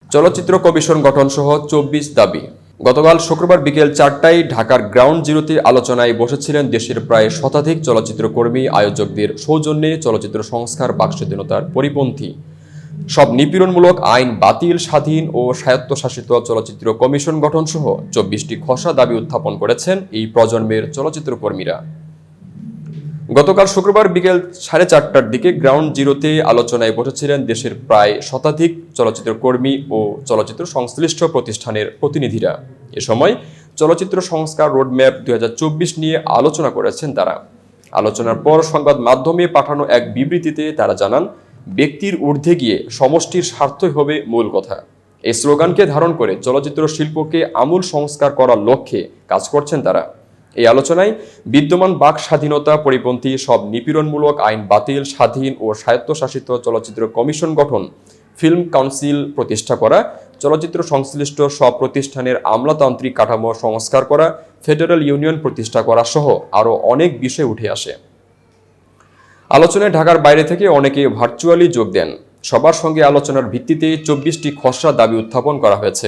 চলচ্চিত্র কমিশন গঠন সহ ২৪ দাবি। গতকাল শুক্রবার বিকেল ৪টায় ঢাকার গ্রাউন্ড জিরোতে আলোচনায় বসেছিলেন দেশের প্রায় শতাধিক চলচ্চিত্র কর্মী। আয়োজকদের সৌজন্যে চলচ্চিত্র সংস্কার বাকস্বাধীনতার পরিপন্থী সব নিপীড়নমূলক আইন বাতিল, স্বাধীন ও স্বায়ত্তশাসিত চলচ্চিত্র কমিশন গঠন সহ ২৪টি খসড়া দাবি উত্থাপন করেছেন এই প্রজন্মের চলচ্চিত্র কর্মীরা। গতকাল শুক্রবার বিকেল ৪:৩০টার দিকে গ্রাউন্ড জিরোতে আলোচনায় বসেছিলেন দেশের প্রায় শতাধিক চলচ্চিত্র কর্মী ও চলচ্চিত্র সংশ্লিষ্ট প্রতিষ্ঠানের প্রতিনিধিরা। এ সময় চলচ্চিত্র সংস্কার রোডম্যাপ ২০২৪ নিয়ে আলোচনা করেছেন তারা। আলোচনার পর সংবাদ মাধ্যমে পাঠানো এক বিবৃতিতে তারা জানান, ব্যক্তির ঊর্ধ্বে গিয়ে সমষ্টির স্বার্থই হবে মূল কথা। এই স্লোগানকে ধারণ করে চলচ্চিত্র শিল্পকে আমূল সংস্কার করার লক্ষ্যে কাজ করছেন তারা। এই আলোচনায় বিদ্যমান বাক স্বাধীনতা পরিপন্থী সব নিপীড়নমূলক আইন বাতিল, স্বাধীন ও স্বায়ত্তশাসিত চলচ্চিত্র কমিশন গঠন, ফিল্ম কাউন্সিল প্রতিষ্ঠা করা, চলচ্চিত্র সংশ্লিষ্ট সব প্রতিষ্ঠানের আমলাতান্ত্রিক কাঠামো সংস্কার করা, ফেডারেল ইউনিয়ন প্রতিষ্ঠা করা সহ আরও অনেক বিষয় উঠে আসে। আলোচনায় ঢাকার বাইরে থেকে অনেকে ভার্চুয়ালি যোগ দেন। সবার সঙ্গে আলোচনার ভিত্তিতে ২৪টি খসড়া দাবি উত্থাপন করা হয়েছে।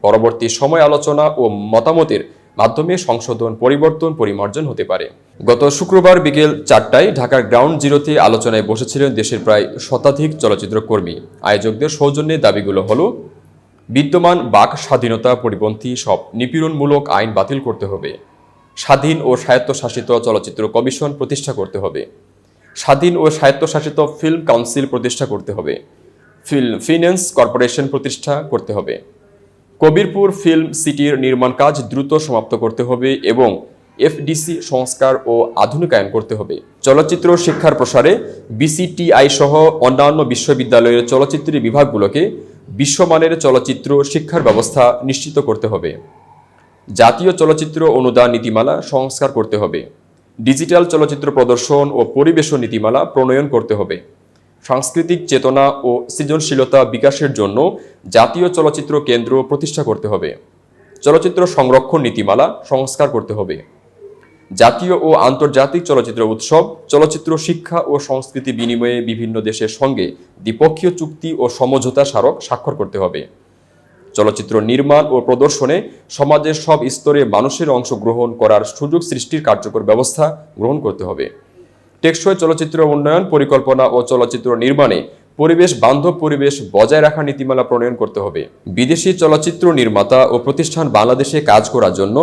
পরবর্তী সময় আলোচনা ও মতামতের মাধ্যমে সংশোধন, পরিবর্তন, পরিমার্জন হতে পারে। গত শুক্রবার বিকেল ৪টায় ঢাকার গ্রাউন্ড জিরোতে আলোচনায় বসেছিলেন দেশের প্রায় শতাধিক চলচ্চিত্র কর্মী। আয়োজকদের সৌজন্যে দাবিগুলো হলো: বিদ্যমান বাক স্বাধীনতা পরিপন্থী সব নিপীড়নমূলক আইন বাতিল করতে হবে, স্বাধীন ও স্বায়ত্তশাসিত চলচ্চিত্র কমিশন প্রতিষ্ঠা করতে হবে, স্বাধীন ও স্বায়ত্তশাসিত ফিল্ম কাউন্সিল প্রতিষ্ঠা করতে হবে, ফিল্ম ফিন্যান্স কর্পোরেশন প্রতিষ্ঠা করতে হবে, কবিরপুর ফিল্ম সিটির নির্মাণ কাজ দ্রুত সমাপ্ত করতে হবে এবং এফডিসি সংস্কার ও আধুনিকায়ন করতে হবে। চলচ্চিত্র শিক্ষার প্রসারে বিসিটিআই সহ অন্যান্য বিশ্ববিদ্যালয়ের চলচ্চিত্রের বিভাগগুলোকে বিশ্বমানের চলচ্চিত্র শিক্ষার ব্যবস্থা নিশ্চিত করতে হবে। জাতীয় চলচ্চিত্র অনুদান নীতিমালা সংস্কার করতে হবে। ডিজিটাল চলচ্চিত্র প্রদর্শন ও পরিবেশন নীতিমালা প্রণয়ন করতে হবে। সাংস্কৃতিক চেতনা ও সৃজনশীলতা বিকাশের জন্য জাতীয় চলচ্চিত্র কেন্দ্র প্রতিষ্ঠা করতে হবে। চলচ্চিত্র সংরক্ষণ নীতিমালা সংস্কার করতে হবে। জাতীয় ও আন্তর্জাতিক চলচ্চিত্র উৎসব, চলচ্চিত্র শিক্ষা ও সংস্কৃতি বিনিময়ে বিভিন্ন দেশের সঙ্গে দ্বিপক্ষীয় চুক্তি ও সমঝোতা স্মারক স্বাক্ষর করতে হবে। চলচ্চিত্র নির্মাণ ও প্রদর্শনে সমাজের সব স্তরে মানুষের অংশগ্রহণ করার সুযোগ সৃষ্টির কার্যকর ব্যবস্থা গ্রহণ করতে হবে। টেকসই চলচ্চিত্র উন্নয়ন পরিকল্পনা ও চলচ্চিত্র নির্মাণে পরিবেশ বান্ধব পরিবেশ বজায় রাখার নীতিমালা প্রণয়ন করতে হবে। বিদেশি চলচ্চিত্র নির্মাতা ও প্রতিষ্ঠান বাংলাদেশে কাজ করার জন্য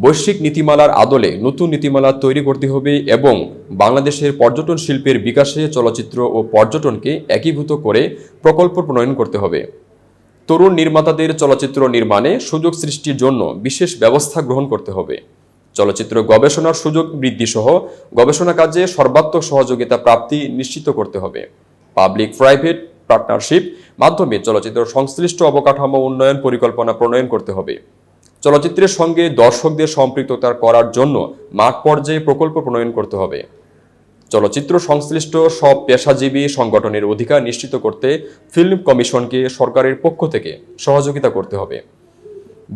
বৈশ্বিক নীতিমালার আদলে নতুন নীতিমালা তৈরি করতে হবে এবং বাংলাদেশের পর্যটন শিল্পের বিকাশে চলচ্চিত্র ও পর্যটনকে একীভূত করে প্রকল্প প্রণয়ন করতে হবে। তরুণ নির্মাতাদের চলচ্চিত্র নির্মাণে সুযোগ সৃষ্টির জন্য বিশেষ ব্যবস্থা গ্রহণ করতে হবে। চলচ্চিত্র গবেষণার সুযোগ বৃদ্ধি সহ গবেষণা কাজে সর্বাত্মক সহযোগিতা প্রাপ্তি নিশ্চিত করতে হবে। পাবলিক প্রাইভেট পার্টনারশিপ মাধ্যমে চলচ্চিত্র সংশ্লিষ্ট অবকাঠামো উন্নয়ন পরিকল্পনা প্রণয়ন করতে হবে। চলচ্চিত্রের সঙ্গে দর্শকদের সম্পৃক্ততা করার জন্য মাঠ পর্যায়ে প্রকল্প প্রণয়ন করতে হবে। চলচ্চিত্র সংশ্লিষ্ট সব পেশাজীবী সংগঠনের অধিকার নিশ্চিত করতে ফিল্ম কমিশনকে সরকারের পক্ষ থেকে সহযোগিতা করতে হবে।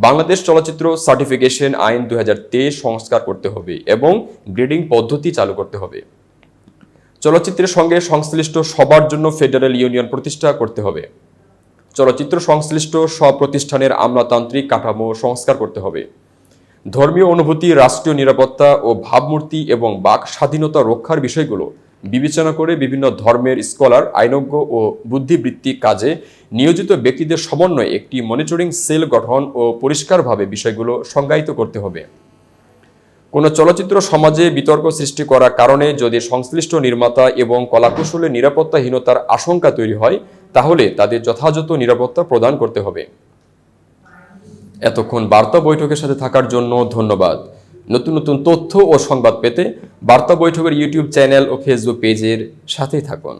বাংলাদেশ চলচ্চিত্র সার্টিফিকেশন আইন ২০২৩ সংস্কার করতে হবে এবং গ্রেডিং পদ্ধতি চালু করতে হবে। চলচ্চিত্রের সঙ্গে সংশ্লিষ্ট সবার জন্য ফেডারেল ইউনিয়ন প্রতিষ্ঠা করতে হবে। চলচ্চিত্র সংশ্লিষ্ট সব প্রতিষ্ঠানের আমলাতান্ত্রিক কাঠামো সংস্কার করতে হবে। ধর্মীয় অনুভূতি, রাষ্ট্রীয় নিরাপত্তা ও ভাবমূর্তি এবং বাক স্বাধীনতা রক্ষার বিষয়গুলো বিবেচনা করে বিভিন্ন ধর্মের স্কলার, আইনজ্ঞ ও বুদ্ধিবৃত্তিক কাজে নিয়োজিত ব্যক্তিদের সমন্বয়ে একটি মনিটরিং সেল গঠন ও পরিষ্কারভাবে বিষয়গুলো সংজ্ঞায়িত করতে হবে। কোনো চলচ্চিত্র সমাজে বিতর্ক সৃষ্টি করার কারণে যদি সংশ্লিষ্ট নির্মাতা এবং কলাকুশলের নিরাপত্তাহীনতার আশঙ্কা তৈরি হয়, তাহলে তাদের যথাযথ নিরাপত্তা প্রদান করতে হবে। এতক্ষণ বার্তা বৈঠকের সাথে থাকার জন্য ধন্যবাদ। নতুন নতুন তথ্য ও সংবাদ পেতে বার্তা বৈঠকের ইউটিউব চ্যানেল ও ফেসবুক পেজের সাথেই থাকুন।